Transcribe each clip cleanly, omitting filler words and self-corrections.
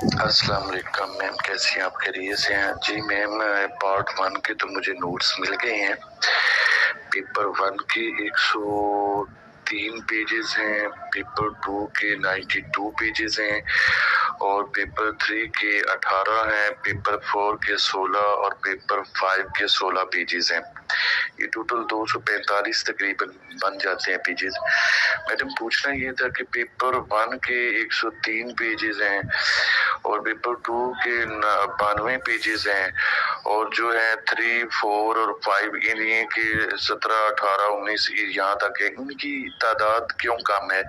अस्सलाम वालेकुम मैम, कैसी हैं आप? खैरियत से हैं जी मैम। पार्ट 1 के तो मुझे नोट्स मिल गए हैं। पेपर 1 के 103 पेजेस हैं, पेपर 2 के 92 पेजेस हैं और पेपर 3 के 18 हैं, पेपर 4 के 16 और पेपर 5 के 16 पेजेस हैं। ये टोटल 245 तकरीबन बन जाते हैं पेजेस। मैडम पूछना ये था कि पेपर 1 के 103 पेजेस हैं और पेपर 2 के 92 पेजेस हैं और जो है 3, 4 और 5 इन्हीं के 17, 18, 19 यहाँ तक है, इनकी तादाद क्यों कम है?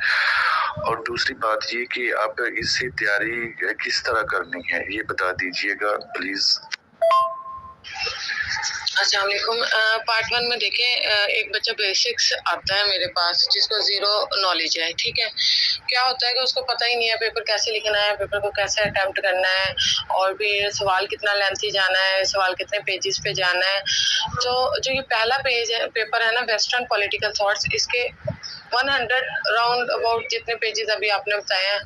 और दूसरी बात ये कि आप इससे तैयारी किस तरह करनी है ये बता दीजिएगा प्लीज। अस्सलाम वालेकुम। पार्ट 1 में देखें, एक बच्चा बेसिक्स आता है मेरे पास जिसको ज़ीरो नॉलेज है। ठीक है, क्या होता है कि उसको पता ही नहीं है पेपर कैसे लिखना है, पेपर को कैसे अटेम्प्ट करना है और फिर सवाल कितना लेंथी जाना है, सवाल कितने पेजेस पे जाना है। तो जो ये पहला पेज है पेपर है ना, वेस्टर्न पॉलिटिकल थॉट्स, इसके 100 राउंड अबाउट जितने पेजेस अभी आपने बताए हैं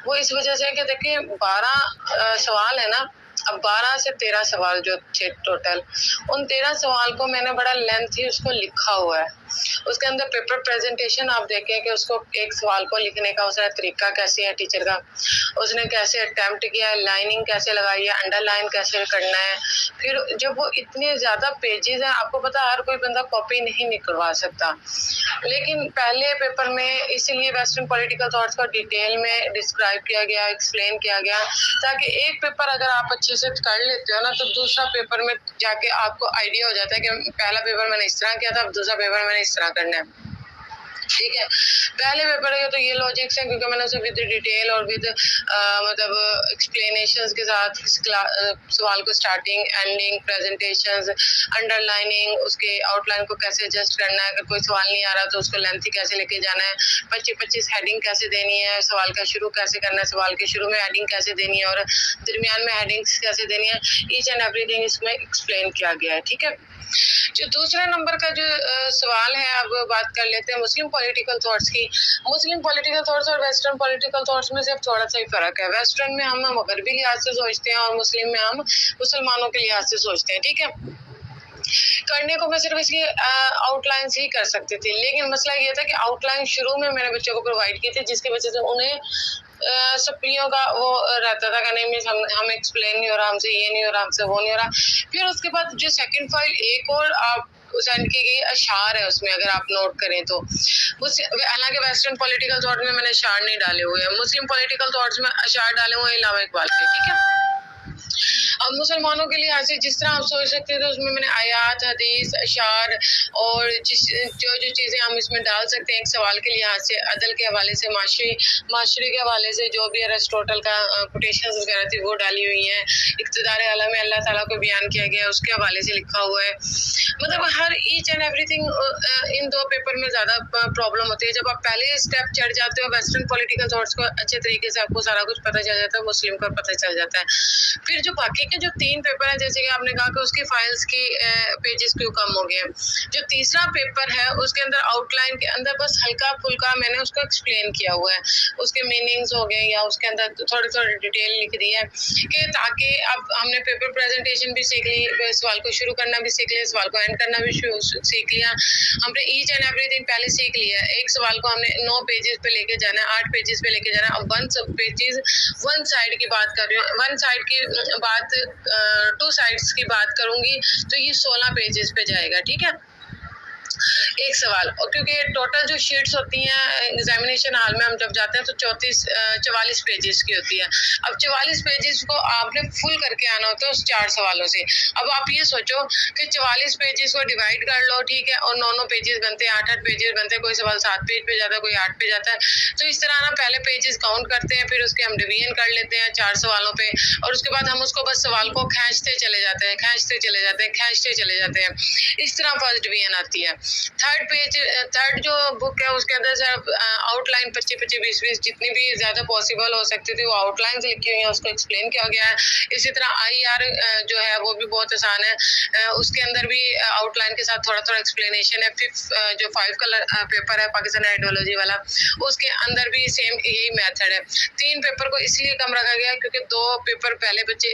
वो इस वजह से है कि देखिए 12 सवाल है ना। अब 12 से 13 सवाल जो थे टोटल, उन 13 सवाल को मैंने बड़ा लेंथी उसको लिखा हुआ है। उसके अंदर पेपर प्रेजेंटेशन आप देखें कि उसको एक सवाल को लिखने का उसका तरीका कैसे है, टीचर का उसने कैसे अटेम्प्ट किया है, लाइनिंग कैसे लगाई है, अंडरलाइन कैसे करना है। फिर जब वो इतने ज़्यादा पेजेस हैं, आपको पता हर कोई बंदा कॉपी नहीं निकलवा सकता, लेकिन पहले पेपर में इसीलिए वेस्टर्न पॉलिटिकल थॉट्स को डिटेल में डिस्क्राइब किया गया, एक्सप्लेन किया गया, ताकि एक पेपर अगर आप अच्छे से कर लेते हो ना तो दूसरा पेपर में जाके आपको आइडिया हो जाता है कि पहला पेपर मैंने इस तरह किया था, अब दूसरा पेपर मैंने इस तरह करना है। ठीक है, पहले पेपर के तो ये लॉजिक्स हैं क्योंकि मैंने उसे विद डिटेल और विद मतलब एक्सप्लेनेशंस के साथ सवाल को स्टार्टिंग, एंडिंग, प्रेजेंटेशंस, अंडरलाइनिंग, उसके आउटलाइन को कैसे एडजस्ट करना है, अगर कोई सवाल नहीं आ रहा तो उसको लेंथी कैसे लेके जाना है, 25-25 हेडिंग कैसे देनी है, सवाल का शुरू कैसे करना है, सवाल के शुरू में हेडिंग कैसे देनी है और दरमियान में हेडिंग्स कैसे देनी है, ईच एंड एवरीथिंग इसमें एक्सप्लेन किया गया है। ठीक है, जो दूसरे नंबर का जो सवाल है, अब बात कर लेते हैं मुस्लिम पॉलिटिकल थॉट्स की। मुस्लिम पॉलिटिकल थॉट्स और वेस्टर्न पॉलिटिकल थॉट्स में सिर्फ थोड़ा सा ही फर्क है। वेस्टर्न में हम मगरबी लिहाज से सोचते हैं और मुस्लिम में हम मुसलमानों के लिहाज से सोचते हैं। ठीक है, करने को मैं सिर्फ इसकी आउटलाइन ही कर सकती थी, लेकिन मसला ये था कि आउटलाइन शुरू में मैंने बच्चों को प्रोवाइड की थी, जिसकी वजह से उन्हें सप्लियों का वो रहता था कि नहीं मिस हम एक्सप्लेन नहीं हो रहा, हमसे ये नहीं हो रहा, हमसे वो नहीं हो रहा। फिर उसके बाद जो सेकंड फाइल एक और आप सेंड की गई अशार है, उसमें अगर आप नोट करें तो हालांकि वेस्टर्न पॉलिटिकल थॉट में मैंने अशार नहीं डाले हुए हैं, मुस्लिम पॉलिटिकल थॉट्स में अशार डाले हुए हैं इलामा इकबाल के। ठीक है, अब मुसलमानों के लिहाज से जिस तरह आप सोच सकते थे उसमें मैंने आयात, हदीस, अशार और जो चीज़ें हम इसमें डाल सकते हैं एक सवाल के लिहाज से, अदल के हवाले से, माशरे के हवाले से जो भी अरिस्टोटल का कोटेशंस वगैरह थी वो डाली हुई हैं, इक़्तिदार आलम में अल्लाह ताला को बयान किया गया उसके हवाले से लिखा हुआ है। मतलब हर ईच एंड एवरीथिंग इन दो पेपर में ज़्यादा प्रॉब्लम होती है। जब आप पहले स्टेप चढ़ जाते हो वेस्टर्न पॉलिटिकल थॉट्स को अच्छे तरीके से आपको सारा कुछ पता चल जाता है, मुस्लिम का पता चल जाता है। फिर जो बाकी के जो 3 पेपर हैं, जैसे कि आपने कहा कि उसकी फाइल्स की पेजेस क्यों कम हो गए हैं, जो तीसरा पेपर है उसके अंदर आउटलाइन के अंदर बस हल्का फुल्का मैंने उसको एक्सप्लेन किया हुआ है, उसके मीनिंग्स हो गए या उसके अंदर थोड़ी थोड़ी डिटेल लिख दी है कि ताकि अब हमने पेपर प्रेजेंटेशन भी सीख ली, सवाल को शुरू करना भी सीख लिया, सवाल को एंड करना भी सीख लिया, हमने ईच एंड एवरीथिंग पहले सीख लिया। एक सवाल को हमने 9 पेजेस पे लेके जाना है, 8 पेजेस पे लेके जाना है। अब 1 साइड की बात कर रही हूँ, 1 साइड की बात 2 साइड्स की बात करूंगी तो ये 16 पेजेस पे जाएगा। ठीक है, एक सवाल, और क्योंकि टोटल जो शीट्स होती हैं एग्जामिनेशन हॉल में हम जब जाते हैं तो 44 पेजेस की होती है। अब 44 पेजेस को आपने फुल करके आना होता है उस 4 सवालों से। अब आप ये सोचो कि 44 पेजेस को डिवाइड कर लो, ठीक है, और 9 पेजेस बनते हैं, 8 पेजेस बनते हैं, कोई सवाल 7 पेज पे जाता है, कोई 8 पे जाता है। तो इस तरह ना पहले पेजेस काउंट करते हैं, फिर उसके हम डिवीजन कर लेते हैं 4 सवालों पे, और उसके बाद हम उसको बस सवाल को खींचते चले जाते हैं, खींचते चले जाते हैं, खींचते चले जाते हैं। इस तरह फर्स्ट डिवीजन आती है। थर्ड जो बुक है उसके अंदर सिर्फ आउटलाइन 25-20 जितनी भी ज्यादा पॉसिबल हो सकती थी वो आउटलाइंस लिखी हुई है, उसको एक्सप्लेन किया गया है। इसी तरह IR जो है वो भी बहुत आसान है, उसके अंदर भी आउटलाइन के साथ थोड़ा थोड़ा एक्सप्लेनेशन है। फिफ्थ जो 5 कलर पेपर है पाकिस्तान आइडियोलॉजी वाला, उसके अंदर भी सेम यही मेथड है। 3 पेपर को इसलिए कम रखा गया क्योंकि 2 पेपर पहले बच्चे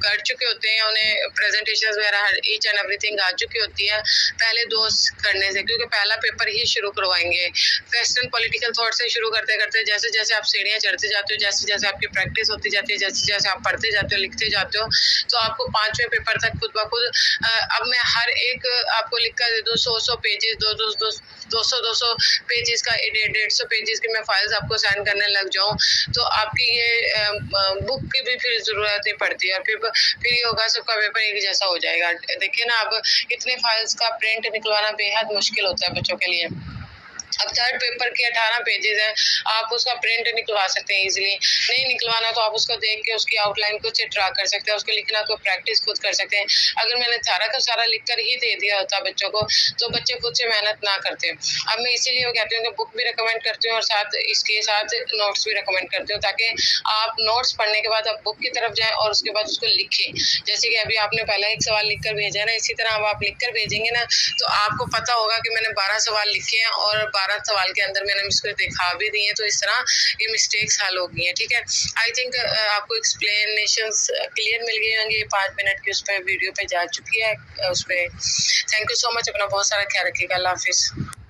कर चुके होते हैं, उन्हें प्रेजेंटेशन वगैरह ईच एंड एवरीथिंग आ चुकी होती है पहले 2 करने से, क्योंकि पहला पेपर ही शुरू करवाएंगे। वेस्टर्न पॉलिटिकल थॉट से शुरू करते करते जैसे जैसे आप सीढ़ियाँ चढ़ते जाते हो, जैसे जैसे आपकी प्रैक्टिस होती जाती है, जैसे जैसे आप पढ़ते जाते हो, लिखते जाते हो, तो आपको 5वें पेपर तक खुद ब खुद अब मैं हर एक आपको लिख कर दे दूँ 100 पेजेस 200 पेजेस का 150 पेजेस की मैं फाइल्स आपको सेंड करने लग जाऊं तो आपकी ये बुक की भी फिर जरूरत नहीं पड़ती है, फिर ये होगा सबका पेपर एक जैसा हो जाएगा। देखिए ना, अब इतने फाइल्स का प्रिंट निकलवाना बेहद मुश्किल होता है बच्चों के लिए। अब थर्ड पेपर के 18 पेजेस हैं, आप उसका प्रिंट निकलवा सकते हैं इजीली। नहीं निकलवाना तो आप उसको देख के उसकी आउटलाइन खुद से ड्रा कर सकते हैं, उसको लिखना को प्रैक्टिस खुद कर सकते हैं। अगर मैंने सारा का सारा लिख कर ही दे दिया होता बच्चों को तो बच्चे खुद से मेहनत ना करते। अब मैं इसीलिए वो कहती हूँ कि बुक भी रिकमेंड करती हूँ और साथ इसके साथ नोट्स भी रिकमेंड करती हूँ, ताकि आप नोट्स पढ़ने के बाद आप बुक की तरफ जाएं और उसके बाद उसको लिखें। जैसे कि अभी आपने पहला एक सवाल लिख कर भेजा है ना, इसी तरह अब आप लिख कर भेजेंगे ना तो आपको पता होगा कि मैंने 12 सवाल लिखे हैं और 12 सवाल के अंदर मैंने इसको दिखा भी दिए, तो इस तरह ये मिस्टेक्स हल हो गई हैं। ठीक है, आई थिंक आपको एक्सप्लेनेशंस क्लियर मिल गई होंगी। 5 मिनट की उस पर वीडियो पे जा चुकी है उस पर। थैंक यू सो मच, अपना बहुत सारा ख्याल रखिएगा। अल्लाह हाफिज़।